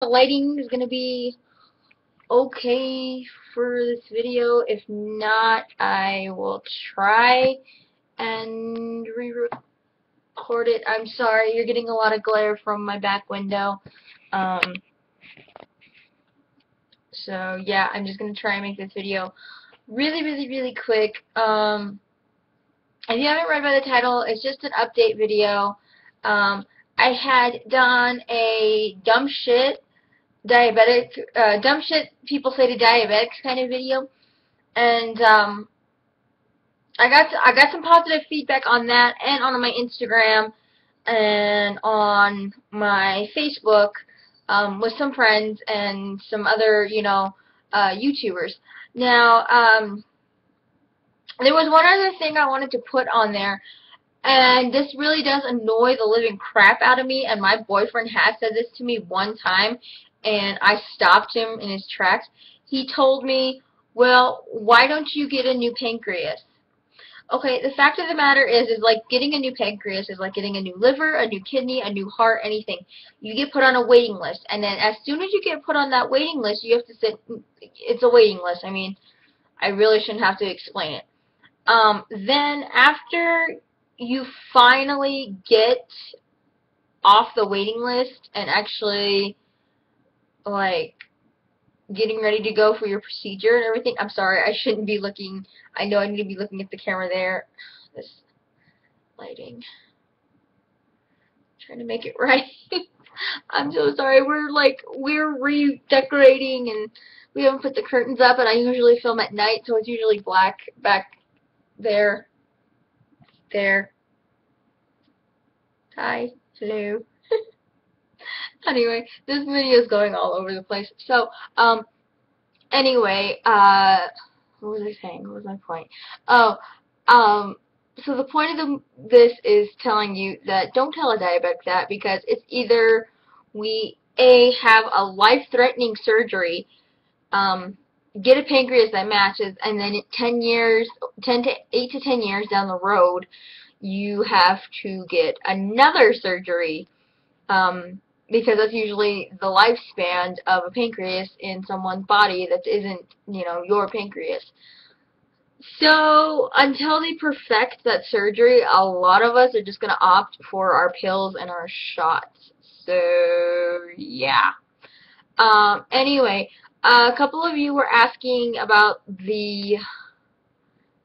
the lighting is gonna be okay for this video. If not, I will try and re-record it. I'm sorry, you're getting a lot of glare from my back window. So yeah, I'm just gonna try and make this video really quick. If you haven't read by the title, it's just an update video. I had done a dumb shit people say to diabetics kind of video, and I got some positive feedback on that, and on my Instagram, and on my Facebook, with some friends and some other, YouTubers. Now, there was one other thing I wanted to put on there, and this really does annoy the living crap out of me, and my boyfriend has said this to me one time, and I stopped him in his tracks. He told me, well, why don't you get a new pancreas? Okay, the fact of the matter is like getting a new pancreas is like getting a new liver, a new kidney, a new heart, anything. You get put on a waiting list, and then as soon as you get put on that waiting list, you have to sit. It's a waiting list. I mean, I really shouldn't have to explain it. Then after you finally get off the waiting list and actually, like, getting ready to go for your procedure and everything. I'm sorry, I shouldn't be looking. I know I need to be looking at the camera there. This lighting. Trying to make it right. I'm so sorry. We're redecorating and we haven't put the curtains up, and I usually film at night, so it's usually black back there. There. Hi. Hello. Anyway, this video is going all over the place. So, anyway, what was I saying? What was my point? Oh, so the point of this is telling you that don't tell a diabetic that, because it's either we have a life-threatening surgery, get a pancreas that matches, and then 8 to 10 years down the road, you have to get another surgery, because that's usually the lifespan of a pancreas in someone's body that isn't, your pancreas. So, until they perfect that surgery, a lot of us are just going to opt for our pills and our shots. So, yeah. Anyway, a couple of you were asking about the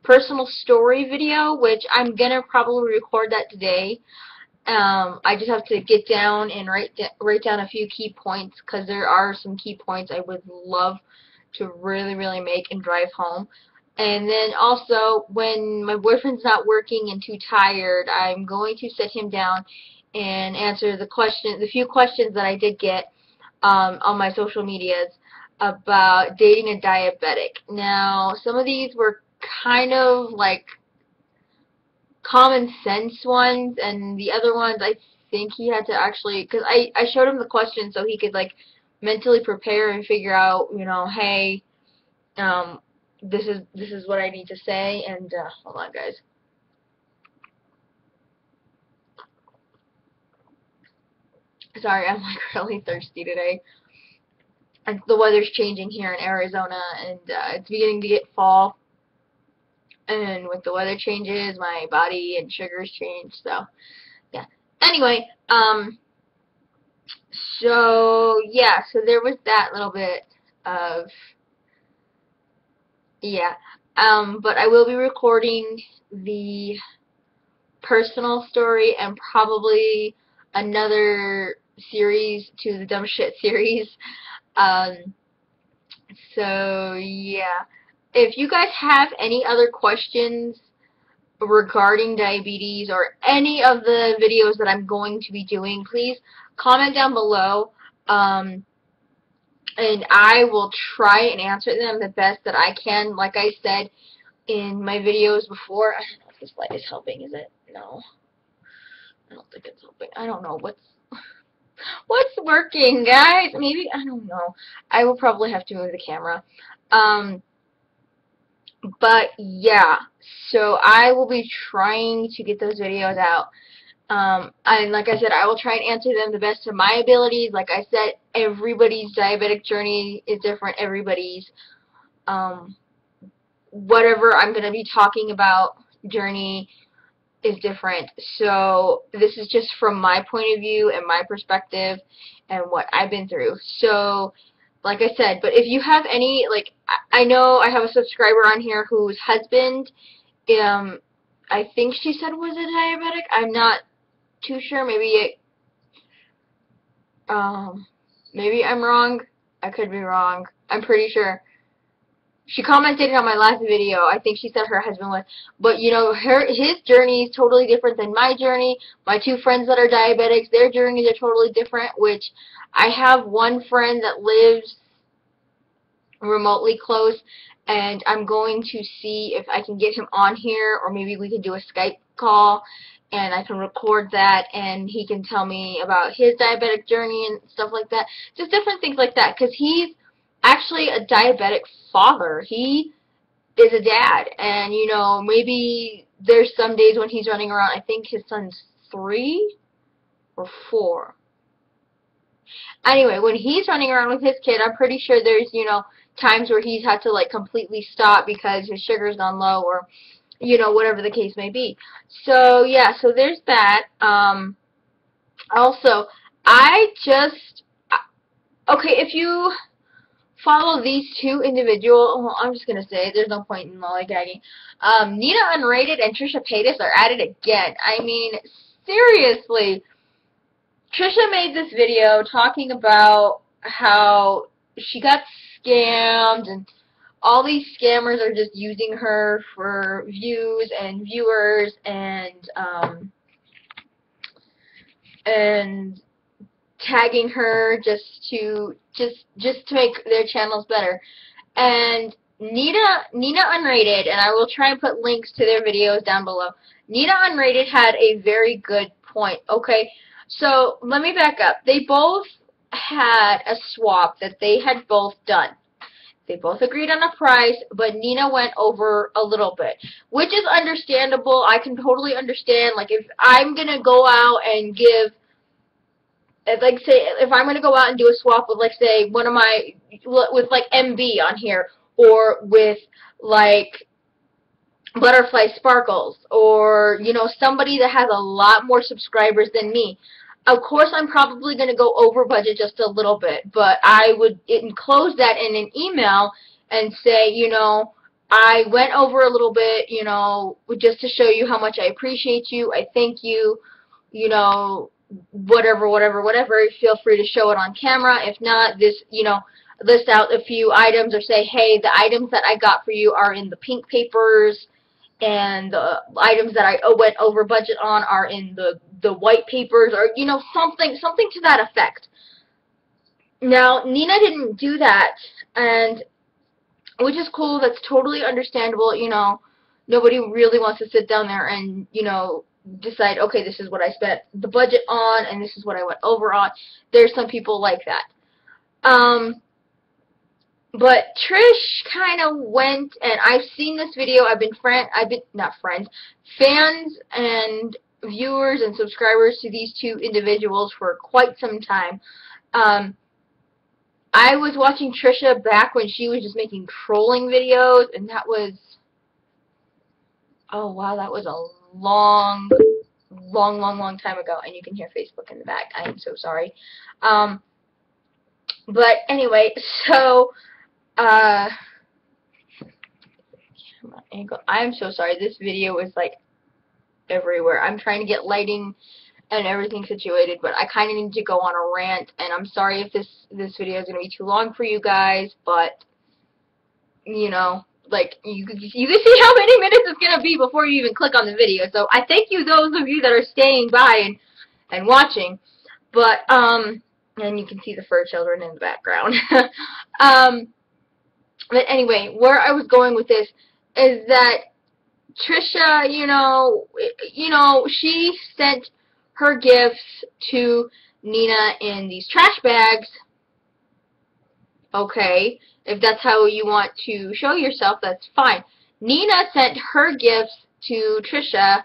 personal story video, which I'm going to probably record that today. I just have to get down and write down a few key points, because there are some key points I would love to really make and drive home. And then also, when my boyfriend's not working and too tired, I'm going to sit him down and answer the few questions that I did get on my social medias about dating a diabetic. Now, some of these were kind of like common sense ones, and the other ones I think he had to actually, because I showed him the questions so he could like mentally prepare and figure out, hey, this is what I need to say. And hold on, guys. Sorry, I'm like really thirsty today. And the weather's changing here in Arizona, and it's beginning to get fall. And with the weather changes, my body and sugars change. So, yeah. Anyway, so yeah, so there was that little bit of, yeah. But I will be recording the personal story and probably another series to the dumb shit series. So yeah, if you guys have any other questions regarding diabetes or any of the videos that I'm going to be doing, please comment down below, and I will try and answer them the best that I can. Like I said in my videos before, I don't know if this light is helping, is it? No, I don't think it's helping. I don't know what's working, guys. Maybe, I don't know. I will probably have to move the camera. But yeah, so I will be trying to get those videos out. And like I said, I will try and answer them the best of my abilities. Like I said, everybody's diabetic journey is different. Everybody's, um, whatever I'm going to be talking about journey is different. So this is just from my point of view and my perspective and what I've been through. So like I said, but if you have any, like, I know I have a subscriber on here whose husband, I think she said was a diabetic. I'm not too sure. Maybe I'm wrong. I could be wrong. I'm pretty sure. She commented on my last video. I think she said her husband was. But, you know, his journey is totally different than my journey. My two friends that are diabetics, their journeys are totally different, which I have one friend that lives remotely close, and I'm going to see if I can get him on here, or maybe we can do a Skype call, and I can record that, and he can tell me about his diabetic journey and stuff like that. Just different things like that, because he's actually a diabetic father. He is a dad, and, you know, maybe there's some days when he's running around. I think his son's 3 or 4. Anyway, when he's running around with his kid, I'm pretty sure there's, you know, times where he's had to, like, completely stop because his sugar's gone low, or, you know, whatever the case may be. So, yeah, so there's that. Also, okay, if you follow these two individuals, well, I'm just going to say, there's no point in lollygagging. Nina Unrated and Trisha Paytas are at it again. I mean, seriously. Trisha made this video talking about how she got scammed, and all these scammers are just using her for views and viewers, and tagging her just to make their channels better. And Nina Unrated, and I will try and put links to their videos down below. Nina Unrated had a very good point. Okay, so let me back up. They both had a swap that they had both done. They both agreed on a price, but Nina went over a little bit, which is understandable. I can totally understand. Like, if I'm going to go out and give, like, say, if I'm going to go out and do a swap with, like, say, with, like, MB on here, or with, like, Butterfly Sparkles, or, you know, somebody that has a lot more subscribers than me, of course I'm probably going to go over budget just a little bit, but I would enclose that in an email and say, you know, I went over a little bit, you know, just to show you how much I appreciate you, I thank you, you know, whatever, feel free to show it on camera. If not, this, you know, list out a few items, or say, hey, the items that I got for you are in the pink papers, and the items that I went over budget on are in the white papers, or, you know, something to that effect. Now, Nina didn't do that, and which is cool. That's totally understandable. You know, nobody really wants to sit down there and, you know, decide, okay, this is what I spent the budget on, and this is what I went over on. There's some people like that. But Trish kind of went, and I've seen this video. I've been fans and viewers and subscribers to these two individuals for quite some time. I was watching Trisha back when she was just making trolling videos, and that was, oh wow, that was a long time ago. And you can hear Facebook in the back. I am so sorry. But anyway, so angle. I'm so sorry. This video is like everywhere. I'm trying to get lighting and everything situated, but I kind of need to go on a rant, and I'm sorry if this video is going to be too long for you guys, but, you know, like, you can see how many minutes it's going to be before you even click on the video. So I thank you, those of you that are staying by and watching, but, and you can see the fur children in the background. But anyway, where I was going with this is that Trisha, you know, she sent her gifts to Nina in these trash bags. Okay, if that's how you want to show yourself, that's fine. Nina sent her gifts to Trisha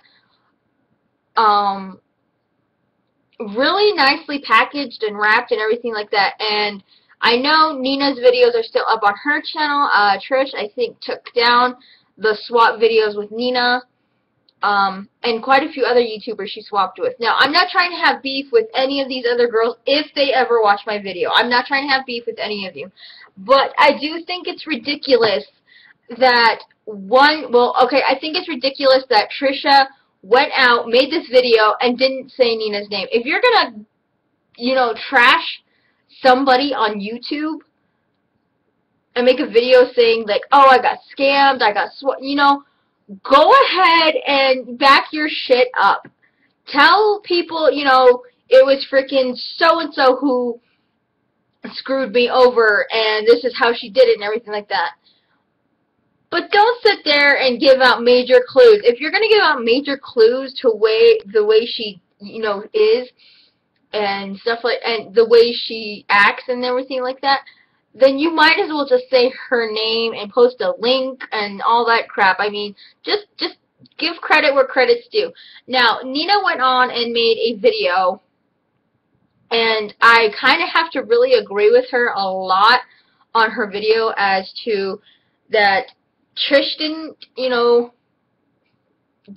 really nicely packaged and wrapped and everything like that. And I know Nina's videos are still up on her channel. Trish, I think, took down the swap videos with Nina. And quite a few other YouTubers she swapped with. Now, I'm not trying to have beef with any of these other girls if they ever watch my video. I'm not trying to have beef with any of you. But I do think it's ridiculous that I think it's ridiculous that Trisha went out, made this video, and didn't say Nina's name. If you're gonna, trash somebody on YouTube and make a video saying, like, oh, I got scammed, I got go ahead and back your shit up. Tell people, it was freaking so-and-so who screwed me over, and this is how she did it and everything like that. But don't sit there and give out major clues. If you're going to give out major clues to the way she, is, and stuff and the way she acts and everything like that, then you might as well just say her name and post a link and all that crap. I mean, just give credit where credit's due. Now, Nina went on and made a video, and I kind of have to really agree with her a lot on her video as to that Trish didn't,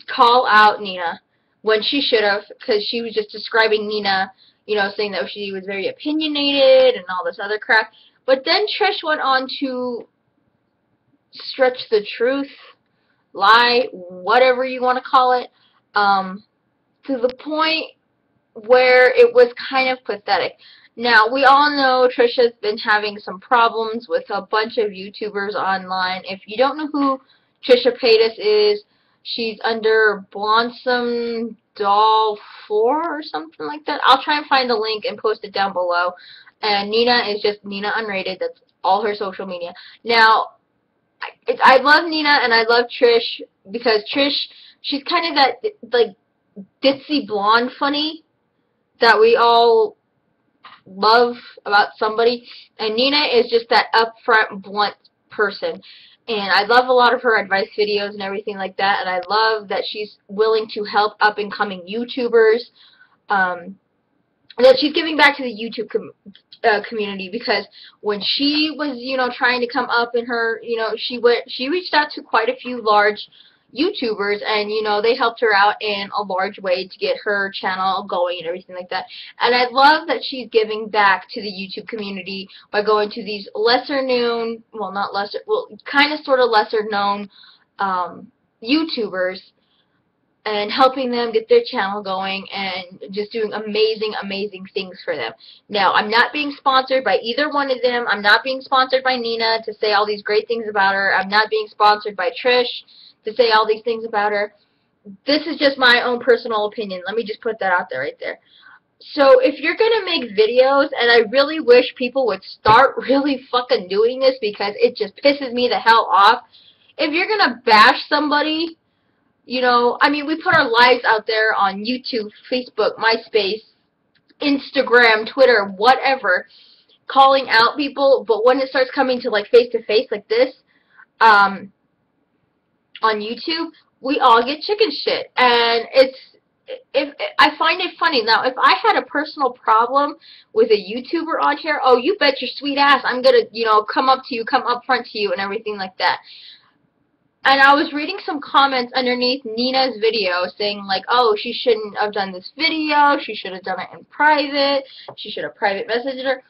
call out Nina when she should have, because she was just describing Nina, saying that she was very opinionated and all this other crap. But then Trish went on to stretch the truth, lie, whatever you want to call it, to the point where it was kind of pathetic. Now, we all know Trisha's been having some problems with a bunch of YouTubers online. If you don't know who Trisha Paytas is, she's under Blossom Doll 4 or something like that. I'll try and find the link and post it down below. And Nina is just Nina Unrated. That's all her social media. Now, I love Nina and I love Trish because Trish, she's kind of that, like, ditzy blonde funny that we all love about somebody. And Nina is just that upfront, blunt person. And I love a lot of her advice videos and everything like that. And I love that she's willing to help up-and-coming YouTubers. That she's giving back to the YouTube community, because when she was, trying to come up in her, she reached out to quite a few large YouTubers, and, they helped her out in a large way to get her channel going and everything like that. And I love that she's giving back to the YouTube community by going to these lesser-known, kind of sort of lesser-known YouTubers, and helping them get their channel going and just doing amazing, amazing things for them. Now, I'm not being sponsored by either one of them. I'm not being sponsored by Nina to say all these great things about her. I'm not being sponsored by Trish to say all these things about her. This is just my own personal opinion. Let me just put that out there right there. So if you're going to make videos, and I really wish people would start really fucking doing this because it just pisses me the hell off. If you're going to bash somebody, I mean, we put our lives out there on YouTube, Facebook, MySpace, Instagram, Twitter, whatever, calling out people, but when it starts coming to, like, face-to-face like this, on YouTube, we all get chicken shit. And I find it funny. Now, if I had a personal problem with a YouTuber on here, oh, you bet your sweet ass I'm going to, come up to you, come up front to you and everything like that. And I was reading some comments underneath Nina's video saying, like, oh, she shouldn't have done this video. She should have done it in private. She should have private messaged her.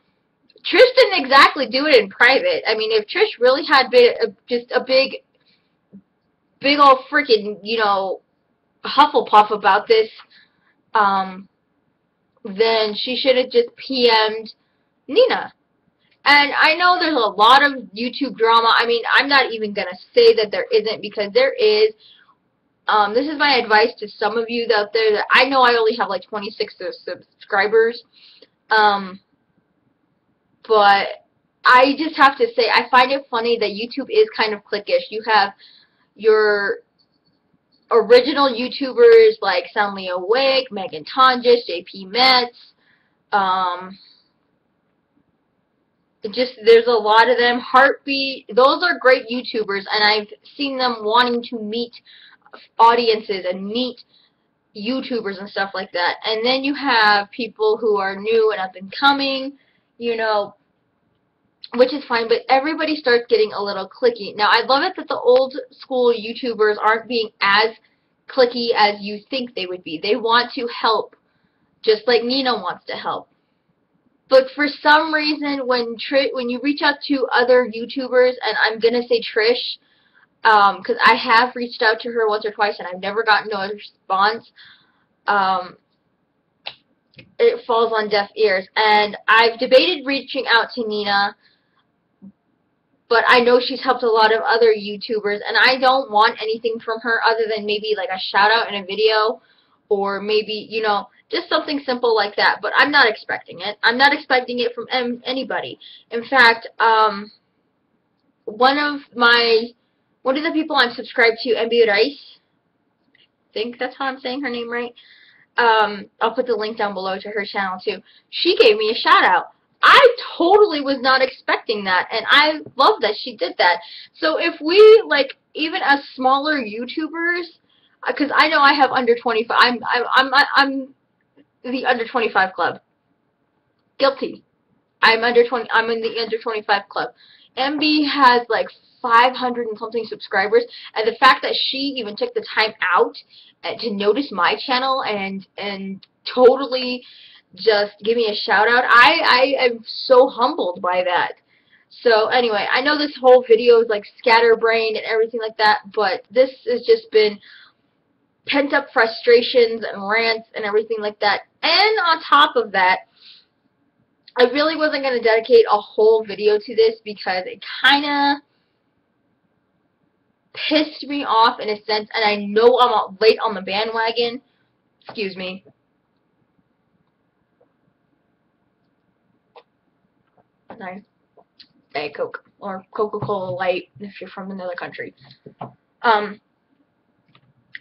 Trish didn't exactly do it in private. I mean, if Trish really had just a big old freaking, Hufflepuff about this, then she should have just PM'd Nina. And I know there's a lot of YouTube drama. I mean, I'm not even going to say that there isn't, because there is. This is my advice to some of you out there. That I know I only have like 26 subscribers. But I just have to say, I find it funny that YouTube is kind of cliquish. You have your original YouTubers like Soundly Awake, Megan Tonjes, JP Metz, there's a lot of them. Heartbeat, those are great YouTubers, and I've seen them wanting to meet audiences and meet, YouTubers and stuff like that. And then you have people who are new and up and coming, you know, which is fine, but everybody starts getting a little cliquey. Now, I love it that the old school YouTubers aren't being as cliquey as you think they would be. They want to help, just like Nina wants to help. But for some reason, when you reach out to other YouTubers, and I'm going to say Trish, because I have reached out to her once or twice, and I've never gotten no response, it falls on deaf ears. And I've debated reaching out to Nina, but I know she's helped a lot of other YouTubers, and I don't want anything from her other than maybe like a shout out in a video, or maybe, you know, just something simple like that. But I'm not expecting it. I'm not expecting it from anybody. In fact, one of the people I'm subscribed to, MB Rice, I think that's how I'm saying her name right. I'll put the link down below to her channel too. She gave me a shout out. I totally was not expecting that, and I love that she did that. So if we, like, even as smaller YouTubers, because I know I have under 25, I'm the under 25 club. Guilty. I'm in the under 25 club. MB has like 500 and something subscribers, and the fact that she even took the time out to notice my channel and totally just give me a shout out, I am so humbled by that. So anyway, I know this whole video is like scatterbrained and everything like that, but this has just been pent up frustrations and rants and everything like that. And on top of that, I really wasn't going to dedicate a whole video to this because it kind of pissed me off in a sense, and I know I'm late on the bandwagon. Excuse me. Nice. Diet Coke or Coca-Cola Light if you're from another country. I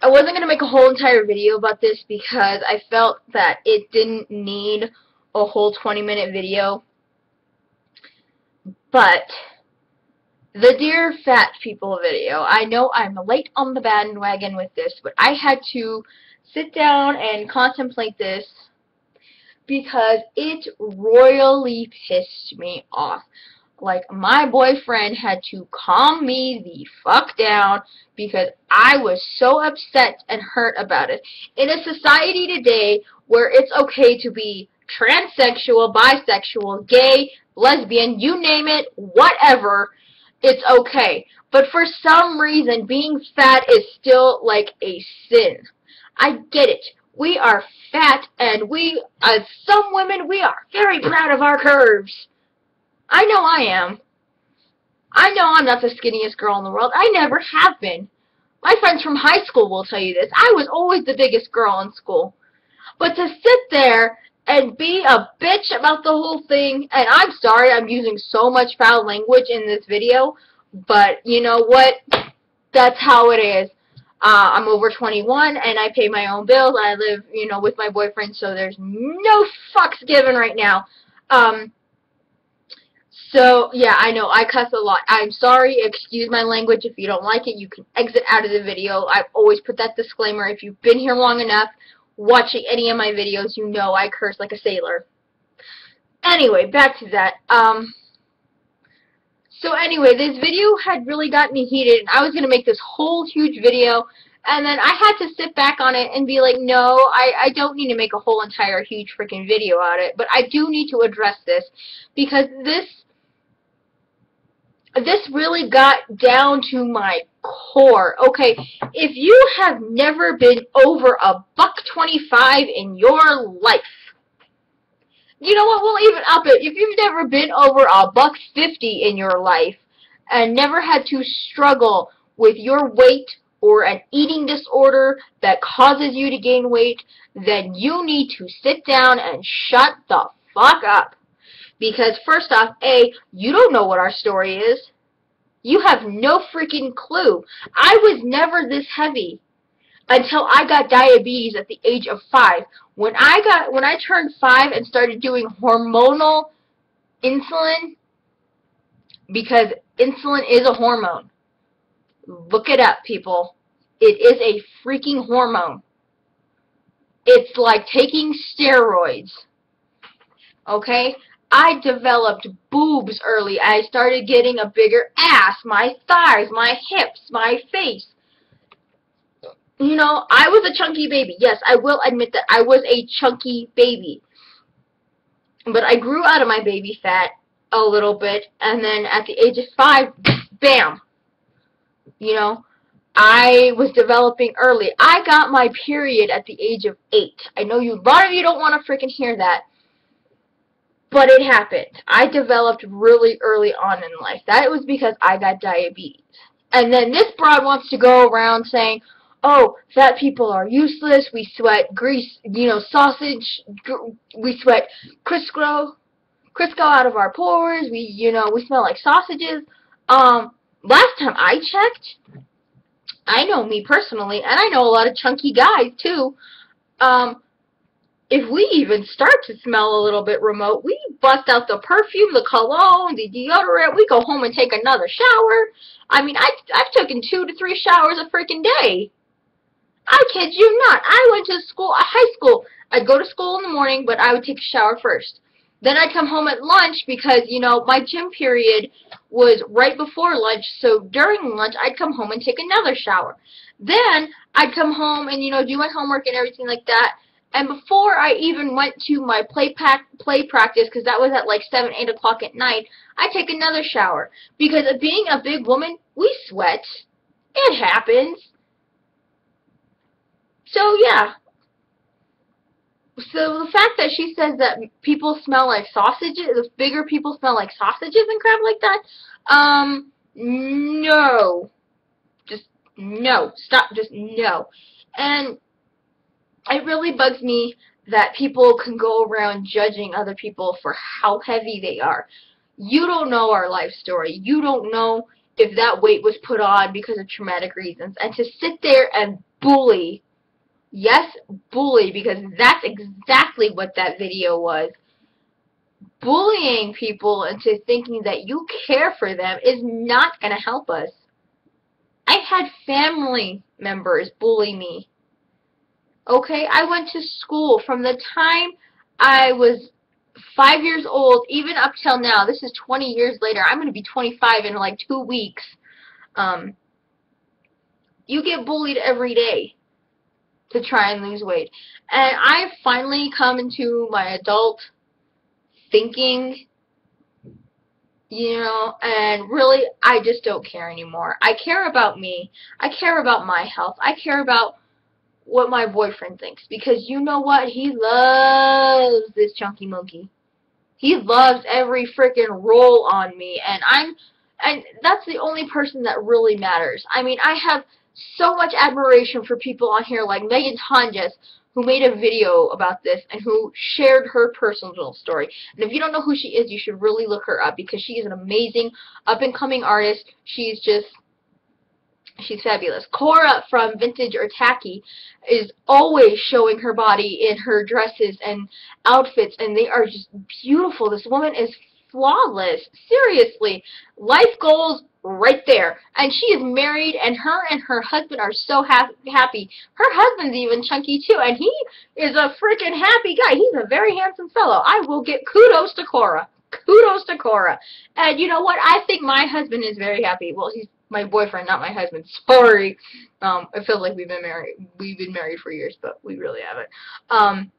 wasn't going to make a whole entire video about this because I felt that it didn't need a whole 20-minute video. But the Dear Fat People video, I know I'm late on the bandwagon with this, but I had to sit down and contemplate this because it royally pissed me off. Like, my boyfriend had to calm me the fuck down because I was so upset and hurt about it. In a society today where it's okay to be transsexual, bisexual, gay, lesbian, you name it, whatever, it's okay. But for some reason, being fat is still like a sin. I get it. We are fat, and we, as some women, we are very proud of our curves. I know I am. I know I'm not the skinniest girl in the world. I never have been. My friends from high school will tell you this. I was always the biggest girl in school. But to sit there and be a bitch about the whole thing, and I'm sorry I'm using so much foul language in this video, but you know what? That's how it is. I'm over 21, and I pay my own bills. I live, you know, with my boyfriend, so there's no fucks given right now. So, yeah, I know, I cuss a lot. I'm sorry, excuse my language. If you don't like it, you can exit out of the video. I've always put that disclaimer. If you've been here long enough, watching any of my videos, you know I curse like a sailor. Anyway, back to that. So anyway, this video had really got me heated, and I was going to make this whole huge video, and then I had to sit back on it and be like, no, I don't need to make a whole entire huge freaking video on it, but I do need to address this, because this really got down to my core. Okay, if you have never been over $1.25 in your life, you know what, we'll even up it. If you've never been over $1.50 in your life and never had to struggle with your weight or an eating disorder that causes you to gain weight, then you need to sit down and shut the fuck up. Because first off, A, you don't know what our story is. You have no freaking clue. I was never this heavy until I got diabetes at the age of 5. When I turned 5 and started doing hormonal insulin, because insulin is a hormone. Look it up, people. It is a freaking hormone. It's like taking steroids. Okay? I developed boobs early. I started getting a bigger ass, my thighs, my hips, my face. You know, I was a chunky baby. Yes, I will admit that I was a chunky baby. But I grew out of my baby fat a little bit, and then at the age of 5, bam! You know, I was developing early. I got my period at the age of 8. I know a lot of you don't want to freaking hear that, but it happened. I developed really early on in life. That was because I got diabetes. And then this broad wants to go around saying, oh, fat people are useless, we sweat grease, you know, sausage, we sweat Crisco out of our pores, we smell like sausages. Last time I checked, I know me personally, and I know a lot of chunky guys too, if we even start to smell a little bit remote, we bust out the perfume, the cologne, the deodorant, we go home and take another shower. I mean, I've taken 2 to 3 showers a freaking day. I kid you not. I went to school, high school. I'd go to school in the morning, but I would take a shower first. Then I'd come home at lunch because, you know, my gym period was right before lunch, so during lunch I'd come home and take another shower. Then I'd come home and, you know, do my homework and everything like that. And before I even went to my play practice, because that was at like 7, 8 o'clock at night, I'd take another shower. Because being a big woman, we sweat. It happens. So, yeah. So, the fact that she says that people smell like sausages, the bigger people smell like sausages and crap like that, no. Just, no. Stop, just no. And it really bugs me that people can go around judging other people for how heavy they are. You don't know our life story. You don't know if that weight was put on because of traumatic reasons. And to sit there and bully, yes, bully, because that's exactly what that video was. Bullying people into thinking that you care for them is not going to help us. I've had family members bully me. Okay, I went to school from the time I was 5 years old, even up till now. This is 20 years later. I'm going to be 25 in like 2 weeks. You get bullied every day to try and lose weight. And I've finally come into my adult thinking, you know, and really, I just don't care anymore. I care about me. I care about my health. I care about what my boyfriend thinks, because you know what? He loves this chunky monkey. He loves every freaking roll on me, and that's the only person that really matters. I mean, I have so much admiration for people on here like Megan Tonjes, who made a video about this and who shared her personal story. And if you don't know who she is, you should really look her up, because she is an amazing up-and-coming artist. She's fabulous. Cora from Vintage or Tacky is always showing her body in her dresses and outfits, and they are just beautiful. This woman is flawless. Seriously. Life goals right there. And she is married, and her husband are so happy. Her husband's even chunky too, and he is a freaking happy guy. He's a very handsome fellow. I will get kudos to Cora. Kudos to Cora. And you know what? I think my husband is very happy. Well, he's my boyfriend, not my husband. Sorry. It feels like we've been married for years, but we really haven't.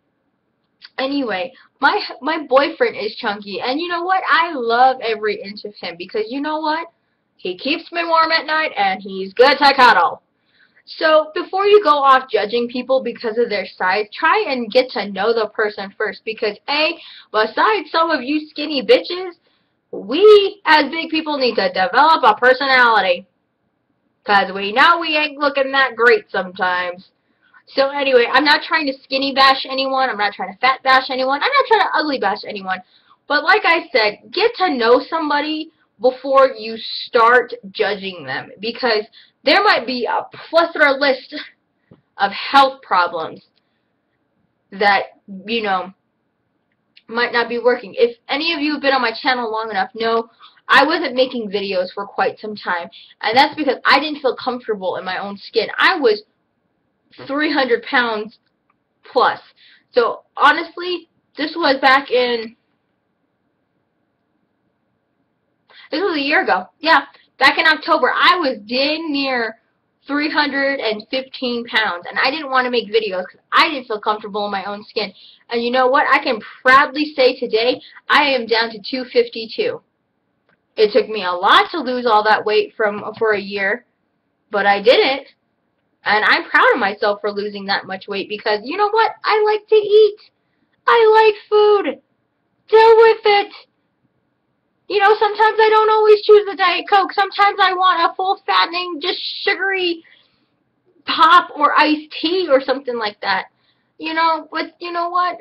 Anyway, my boyfriend is chunky, and you know what? I love every inch of him, because you know what? He keeps me warm at night, and he's good to cuddle. So, before you go off judging people because of their size, try and get to know the person first, because besides some of you skinny bitches, we, as big people, need to develop a personality, because we know we ain't looking that great sometimes. So anyway, I'm not trying to skinny bash anyone. I'm not trying to fat bash anyone. I'm not trying to ugly bash anyone. But like I said, get to know somebody before you start judging them, because there might be a plethora list of health problems that, you know, might not be working. If any of you have been on my channel long enough, know I wasn't making videos for quite some time, and that's because I didn't feel comfortable in my own skin. I was 300 pounds plus. So honestly, this was back in, this was a year ago. Yeah, back in October, I was dang near 315 pounds, and I didn't want to make videos because I didn't feel comfortable in my own skin. And you know what? I can proudly say today, I am down to 252. It took me a lot to lose all that weight for a year, but I did it. And I'm proud of myself for losing that much weight because, you know what? I like to eat. I like food. Deal with it. You know, sometimes I don't always choose the Diet Coke. Sometimes I want a full fattening, just sugary pop or iced tea or something like that. You know, but you know what?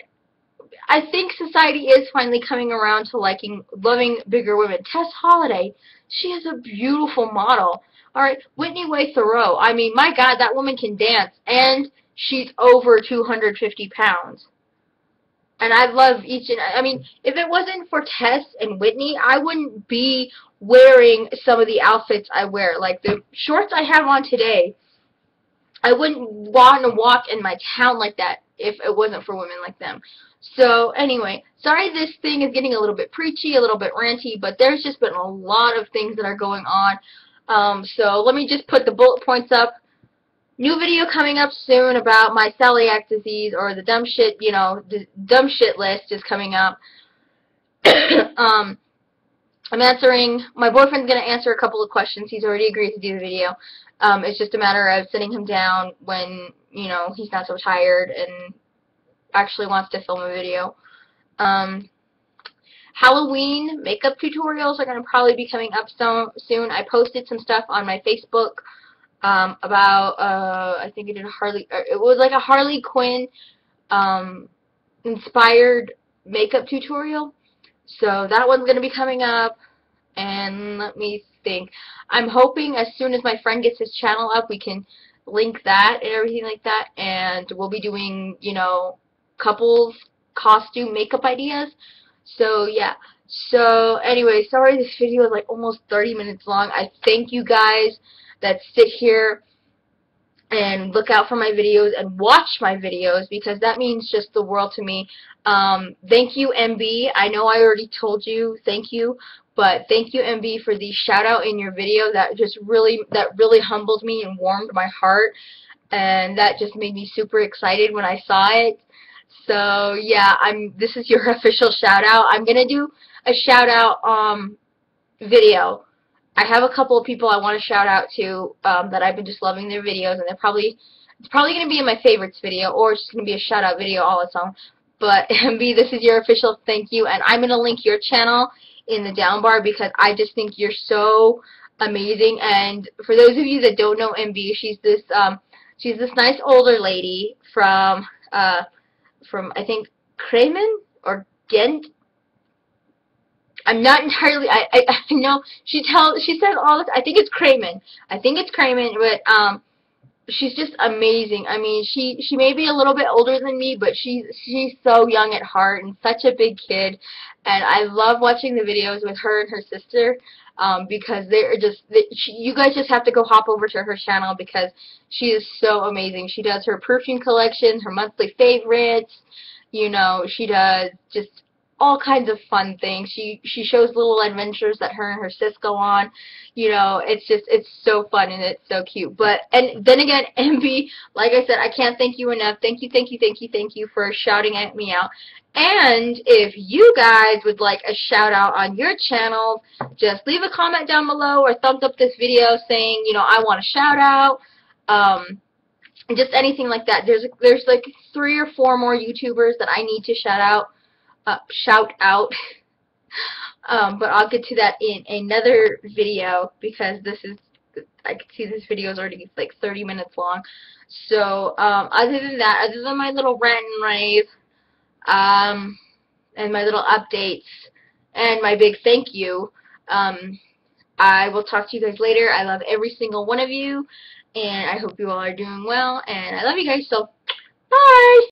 I think society is finally coming around to loving bigger women. Tess Holliday, she is a beautiful model. Alright, Whitney Way Thoreau, I mean, my God, that woman can dance, and she's over 250 pounds. And I love I mean, if it wasn't for Tess and Whitney, I wouldn't be wearing some of the outfits I wear. Like the shorts I have on today, I wouldn't want to walk in my town like that if it wasn't for women like them. So anyway, sorry this thing is getting a little bit preachy, a little bit ranty, but there's just been a lot of things that are going on. So let me just put the bullet points up. New video coming up soon about my celiac disease, or the dumb shit, you know, the dumb shit list is coming up. I'm answering, my boyfriend's going to answer a couple of questions. He's already agreed to do the video. It's just a matter of sitting him down when, you know, he's not so tired and actually wants to film a video. Halloween makeup tutorials are going to probably be coming up soon. I posted some stuff on my Facebook about, I think it was like a Harley Quinn inspired makeup tutorial. So that one's going to be coming up. And let me think. I'm hoping as soon as my friend gets his channel up, we can link that and everything like that. And we'll be doing, you know, couples costume makeup ideas. So yeah. So anyway, sorry this video is like almost 30 minutes long. I thank you guys that sit here and look out for my videos and watch my videos, because that means just the world to me. Thank you, MB. I know I already told you thank you, but thank you, MB, for the shout out in your video. That really humbled me and warmed my heart, and that just made me super excited when I saw it. So yeah, this is your official shout out. I'm gonna do a shout out video. I have a couple of people I want to shout out to that I've been just loving their videos, and it's probably going to be in my favorites video, or it's just going to be a shout out video all its own. But MB, this is your official thank you, and I'm going to link your channel in the down bar because I just think you're so amazing. And for those of you that don't know MB, she's this nice older lady from I think Kremen or Ghent. I'm not entirely. I know she says all this. I think it's Kremen. But she's just amazing. I mean, she may be a little bit older than me, but she's so young at heart and such a big kid. And I love watching the videos with her and her sister because they're just you guys just have to go hop over to her channel because she is so amazing. She does her perfume collections, her monthly favorites. You know, she does just all kinds of fun things. She shows little adventures that her and her sis go on. You know, it's so fun and it's so cute. But and then again, MB, like I said, I can't thank you enough. Thank you for shouting at me out. And if you guys would like a shout out on your channel, just leave a comment down below or thumbs up this video saying, you know, I want a shout out. Just anything like that. There's like 3 or 4 more YouTubers that I need to shout out. But I'll get to that in another video because I can see this video is already like 30 minutes long. So other than that, other than my little rant and rave, and my little updates and my big thank you, I will talk to you guys later. I love every single one of you, and I hope you all are doing well, and I love you guys, so bye!